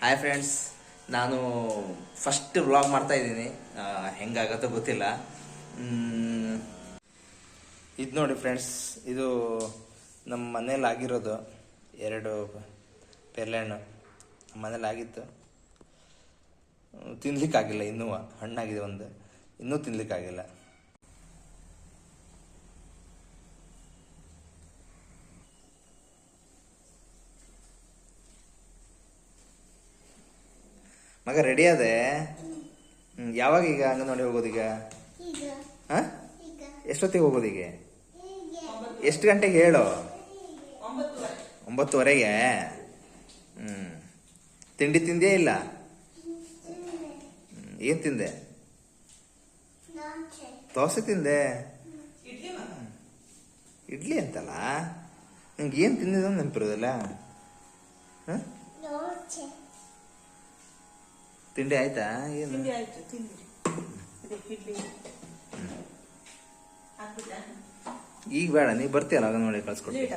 Hi friends, ನಾನು first vlog ಮಾಡ್ತಾ ಇದ್ದೀನಿ. ಹೆಂಗಾಗತ್ತೋ ಗೊತ್ತಿಲ್ಲ. ಇದು ನೋಡಿ ಫ್ರೆಂಡ್ಸ್, ಇದು ನಮ್ಮ ಮನೇಲಿ ಆಗಿರೋದು 2 ಪೇರ್ಲೆಹಣ್ಣು ನಮ್ಮ ಮನೇಲಿ ಆಗಿತ್ತು. ತಿನ್ಲಿಕ್ಕಾಗಿಲ್ಲ, ಇನ್ನೂ ಹಣ್ಣಾಗಿದೆ ಒಂದು, ಇನ್ನೂ ತಿನ್ಲಿಕ್ಕಾಗಿಲ್ಲ. ಮಗ ರೆಡಿ ಅದೇ? ಯಾವಾಗ ಈಗ ಅಂಗನವಾಡಿ ಹೋಗೋದೀಗ? ಹಾಂ, ಎಷ್ಟೊತ್ತಿಗೆ ಹೋಗೋದೀಗ? ಎಷ್ಟು ಗಂಟೆಗೆ ಹೇಳು? 9:30ಗೆ. ತಿಂಡಿ ತಿಂದೇ ಇಲ್ಲ? ಏನು ತಿಂದೆ? ದೋಸೆ ತಿಂದೆ? ಇಡ್ಲಿ ಅಂತಲ್ಲ, ನಿಂಗೆ ಏನು ತಿಂದಿದ ನೆನಪಿರೋದಿಲ್ಲ? ಹಾಂ, ತಿಂಡಿ ಆಯ್ತಾ? ಏನು ಈಗ ಬೇಡ, ನೀ ಬರ್ತೀಯಲ್ಲ ಅಂಗನವಾಡಿ ಕಳ್ಸ್ಕೊಡ್ತೀನಿ.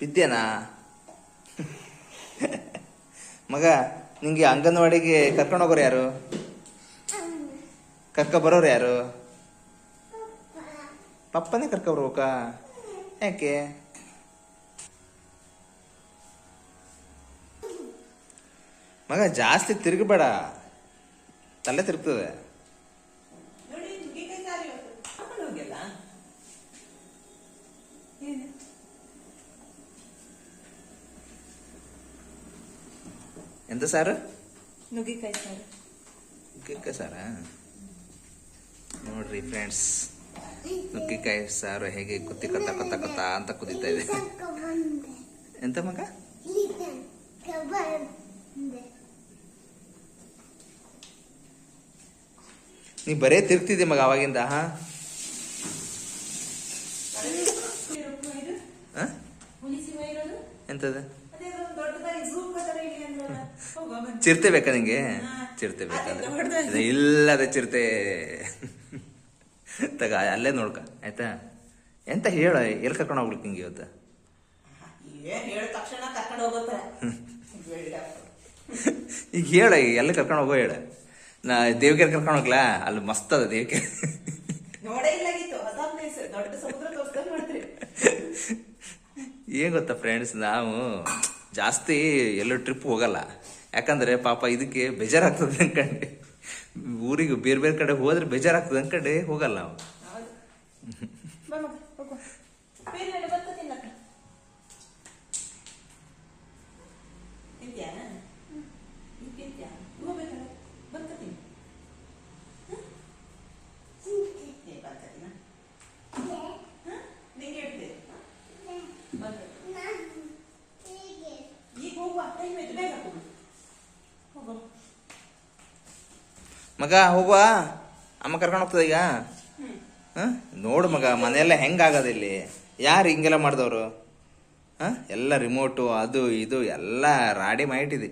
ಬಿದ್ದೇನಾ ಮಗ? ನಿಂಗೆ ಅಂಗನವಾಡಿಗೆ ಕರ್ಕೊಂಡು ಹೋಗೋರು ಯಾರು? ಬರೋರು ಯಾರು? ಪಪ್ಪನೇ ಕರ್ಕೊಬರ್ಬೇಕಾ? ಯಾಕೆ? ಮಗ ಜಾಸ್ತಿ ತಿರುಗಬೇಡ, ತಲೆ ತಿರುಗ್ತದೆ. ಎಂತ ಸಾರು? ನುಗ್ಗಿಕಾಯಿ ಸಾರು. ನುಗ್ಗಿಕಾಯಿ ಸಾರ? ನೋಡ್ರಿ ಫ್ರೆಂಡ್ಸ್, ನುಗ್ಗಿಕಾಯಿ ಸಾರು ಹೇಗೆ ಕೊತ್ತ ಕೊತ್ತ ಕೊತ್ತ ಅಂತ ಕುದೀತಾ ಇದೆ. ಎಂತ ಮಗ? ನೀ ಬರೇ ತಿರ್ಗ್ತಿದ್ದೆ ಮಗ ಅವಾಗಿಂದ. ಎಂತದ? ಚಿರತೆ ಬೇಕಾ ನಿಂಗೆ? ಚಿರತೆ ಬೇಕಾದ್ರೆ ಇಲ್ಲದ ಚಿರತೆ ತಗ, ಅಲ್ಲೇ ನೋಡ್ಕ ಆಯ್ತಾ? ಎಂತ ಹೇಳ, ಎಲ್ಲಿ ಕರ್ಕೊಂಡು ಹೋಗ್ಲಿಕ್ಕೆ ನಿಂಗೆ ಇವತ್ತು? ಈಗ ಹೇಳ, ಎಲ್ಲ ಕರ್ಕೊಂಡು ಹೋಗೋ ಹೇಳ. ನಾ ದೇವಕೆರೆ ಕರ್ಕೊಂಡು ಹೋಗ್ಲಾ? ಅಲ್ಲಿ ಮಸ್ತ್ ಅದ ದೇವಕೆರೆ. ಏನ್ ಗೊತ್ತಾ ಫ್ರೆಂಡ್ಸ್, ನಾವು ಜಾಸ್ತಿ ಎಲ್ಲೂ ಟ್ರಿಪ್ ಹೋಗಲ್ಲ. ಯಾಕಂದ್ರೆ ಪಾಪ ಇದಕ್ಕೆ ಬೇಜಾರಾಗ್ತದೆ ಅನ್ಕಂಡು, ಊರಿಗೆ ಬೇರೆ ಬೇರೆ ಕಡೆ ಹೋದ್ರೆ ಬೇಜಾರಾಗ್ತದೆ ಅನ್ಕಂಡು ಹೋಗಲ್ಲ ನಾವು. ಮಗ ಹೋಗುವ, ಅಮ್ಮ ಕರ್ಕೊಂಡು ಹೋಗ್ತದೆ ಈಗ. ನೋಡು ಮಗ, ಮನೆಯೆಲ್ಲ ಹೆಂಗಾಗದ ಇಲ್ಲಿ? ಯಾರು ಹಿಂಗೆಲ್ಲ ಮಾಡಿದವರು? ಎಲ್ಲ ರಿಮೋಟು ಅದು ಇದು ಎಲ್ಲ ರಾಡಿ ಮಾಡಿಟ್ಟಿದೆ.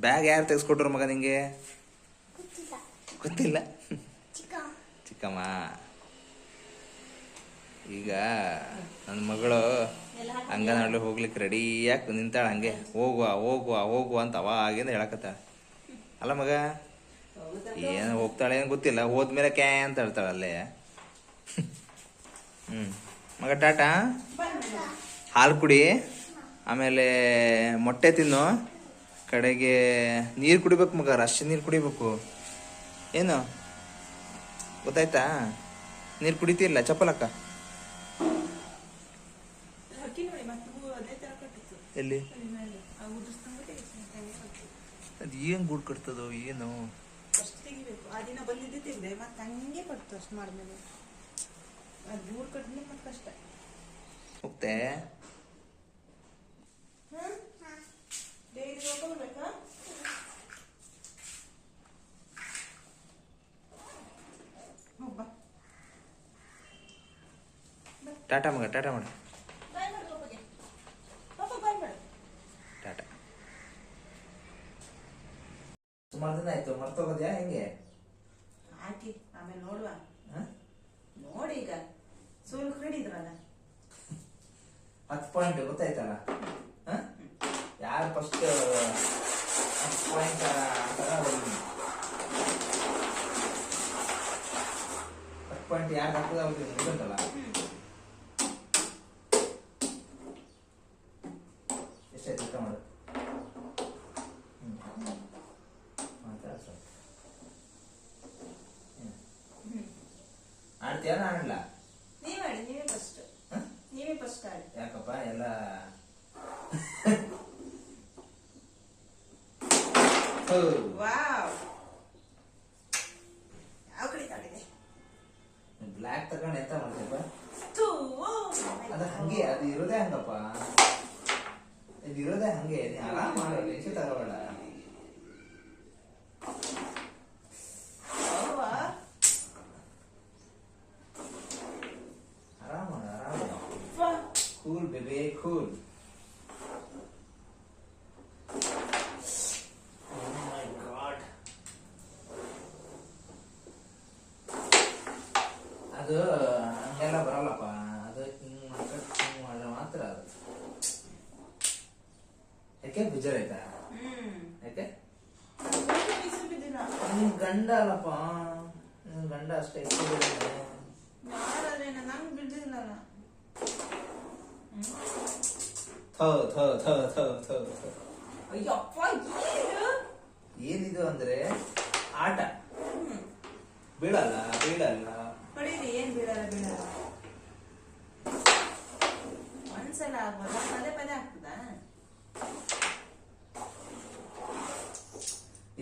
ಬ್ಯಾಗ್ ಯಾರು ತೆಗೆಸ್ಕೊಟ್ರು ಮಗ ನಿಂಗೆ? ಗೊತ್ತಿಲ್ಲ? ಚಿಕ್ಕಮ್ಮ. ಈಗ ನನ್ನ ಮಗಳು ಅಂಗನವಾಡಿ ಹೋಗ್ಲಿಕ್ಕೆ ರೆಡಿಯಾಗಿ ನಿಂತಾಳ. ಹಂಗೆ ಹೋಗುವ ಹೋಗುವ ಹೋಗುವ ಅಂತ ಅವಾಗಿಂದ ಹೇಳಕತ್ತಾಳ. ಅಲ್ಲ ಮಗ, ಏನು ಹೋಗ್ತಾಳೆ ಏನು ಗೊತ್ತಿಲ್ಲ, ಹೋದ್ಮೇಲೆ ಕ್ಯಾ ಅಂತ ಹೇಳ್ತಾಳೆ ಅಲ್ಲೇ. ಮಗ ಟಾಟಾ. ಹಾಲು ಕುಡಿ, ಆಮೇಲೆ ಮೊಟ್ಟೆ ತಿನ್ನು, ಕಡೆಗೆ ನೀರು ಕುಡಿಬೇಕು ಮಗ, ರಶ್ ನೀರು ಕುಡಿಬೇಕು. ಏನು ಗೊತ್ತಾಯ್ತಾ? ನೀರು ಕುಡಿತಿಲ್ಲ ಚಪ್ಪಲಕ್ಕ? ಎಲ್ಲಿ? ಅದು ಏನು ಗೂಡು ಕಟ್ತದೋ ಏನು? ಹೋಗ್ತೆ? ಟಾಟಾ ಮಗ, ಟಾಟಾ ಮಾಡ. ಟಾಟಾ. ಸುಮಾರು ದಿನ ಆಯ್ತು, ಮರ್ತೋಗೋದ್ಯಾ ಹೆಂಗೆ? ಆಮೇಲೆ ನೋಡುವ. ನೋಡಿ ಈಗ ಸೋಲು ಹಿಡಿದ್ರಲ್ಲ 10 ಪಾಯಿಂಟ್ ಗೊತ್ತಾಯ್ತಲ್ಲ. ಯಾರು ಫಸ್ಟ್ 10 ಪಾಯಿಂಟ್ 10 ಪಾಯಿಂಟ್ ಯಾರು ಹಾಕೋದು ಅವ್ರಿಗೆ ಮುಗಿದಲ್ಲ. ಎಷ್ಟಾಯ್ತು ಲೆಕ್ಕ ಮಾಡು. ಆಡ್ತೀಯ ಆಡಲ್ಲ? ನೀವೇ ಆಡಿ, ನೀವೇ ಫಸ್ಟ್ ಆಡಿ. ಯಾಕಪ್ಪ ಎಲ್ಲ ವಾವ್, ಯಾವ ಕಡೆ ಆಡಿದೆ? ಬ್ಲ್ಯಾಕ್ ತಗೊಂಡು ಎಂತ ಮಾಡ್ತೀಯಪ್ಪ? ಥೂ, ಅದು ಹಂಗೆ, ಅದು ಇರೋದೇ ಹಂಗಪ್ಪ, ಇದು ಇರೋದೇ ಹಂಗೆ. ನೀ ಆರಾಮ್ ಮಾಡೋ, ಟೆನ್ಷನ್ ತಗೋಬೇಡ. ಆರಾಮ್ ಮಾಡು, ಆರಾಮ್ ಮಾಡು. Cool baby, cool. ಅದು ಹಂಗೆಲ್ಲ ಬರಲ್ಲಪ್ಪ. ಅದು ಹಿಂಗ್ ಮಾಡಿದ್ರೆ ಮಾತ್ರ ಅದು. ಯಾಕೆ ಬೇಜಾರಾಯ್ತಾ? ಯಾಕೆ? ನಿನ್ ಗಂಡ ಅಲ್ಲಪ್ಪ, ನಿನ್ ಗಂಡ ಅಷ್ಟೇ. ನಂಗೆ ಬಿದ್ದಿಲ್ಲಲ್ಲ. ಅಯ್ಯಪ್ಪ, ಏನಿದು ಅಂದ್ರೆ ಆಟ. ಬೀಳಲ್ಲ ಬೀಳಲ್ಲ. ಹೊಡೀರಿ, ಏನ್ ಬೀಳಲ್ಲ. ಒಂದ್ಸಲ ಆಗ್ಬೋದ, ಪದೇ ಆಗ್ತದ?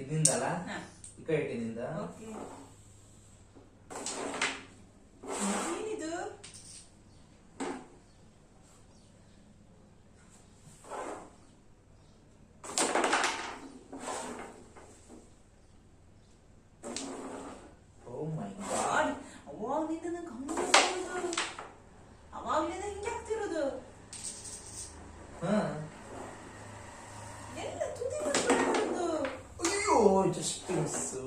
ಇದ್ನಿಂದಲ್ಲ, ಈ ಕೈ ಇಟ್ಟಿನಿಂದ. ಏನಿದು? ಓ ಮೈ ಗಾಡ್, ಅವಾಗ್ಲಿಂದ ನಂಗೆ ಅವಾಗ್ಲಿಂದ ಹಿಂಗೆ ಆಗ್ತಿರೋದು. ಎಲ್ಲ ತುದಿ ಬಂದ್ಬಿಡೋದು. ಅಯ್ಯೋ, ಜಸ್ಟ್ ಮಿಸ್ಸು.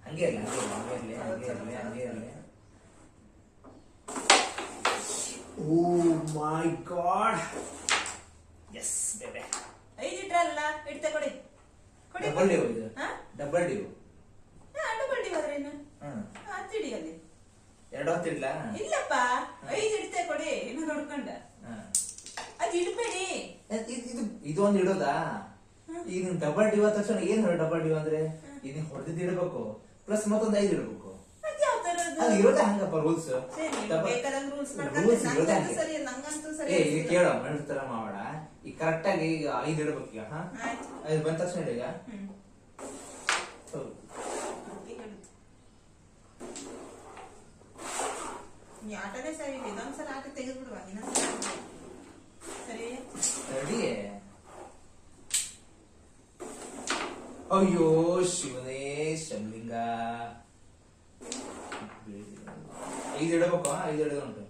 ಹಂಗೆ ಇರಲಿ, ಹಂಗೆ ಇರಲಿ. ಓ ಮೈ ಗಾಡ್, ಎಸ್ ಬೇಬೆ. 5 ಇಟ್ರಲ್ಲ, ಇಡ್ತೆ ಕೊಡಿ. ಡಬಲ್ ಡಿವ್ ಇದು. Double div. ಡಬಲ್ ಡಿವ್ ಆದ್ರೇನು? 10 ಇಡಿಯಲ್ಲಿ 2 ಹೊತ್ತು ಇಡ್ಲಾ? ಇಲ್ಲಪ್ಪ, 5 ಇಡ್ತೆ ಕೊಡಿ. ಇನ್ನು ನೋಡ್ಕೊಂಡ ಅದು ಇಡ್ಬೇಡಿ. ಇದು ಒಂದು ಇಡೋದಾ? ಈಗ ಡಬಲ್ ಡಿವ್ ಆದ ತಕ್ಷಣ ಏನ್ ಡಬಲ್ ಡಿವ್ ಅಂದ್ರೆ ಇದನ್ನ ಹೊಡೆದಿದ್ದು ಇಡಬೇಕು, ಪ್ಲಸ್ ಮತ್ತೊಂದು 5 ಇಡಬೇಕು. ಅದು ಇರೋದೇ ಹಂಗಪ್ಪ ರೂಲ್ಸ್. ಈಗ ಕೇಳ ತರ ಮಾಡ. ಈಗ ಕರೆಕ್ಟ್ ಆಗಿ ಈಗ 5 ಇಡಬೇಕು. ಈಗ 5 ಬಂದ ತಕ್ಷಣ ಈಗ ಆಟನೇ ಸರಿ ಇಲ್ಲ. ಇದೊಂದ್ಸಲ ಆಟ ತೆಗೆದ್ಬಿಡುವ. ಸರಿ ರೆಡಿ. ಅಯ್ಯೋ ಶಿವನೇ ಶಂಲಿಂಗ. 5 ಇಡಬೇಕು. 5 ಇಡೋದು ಉಂಟು.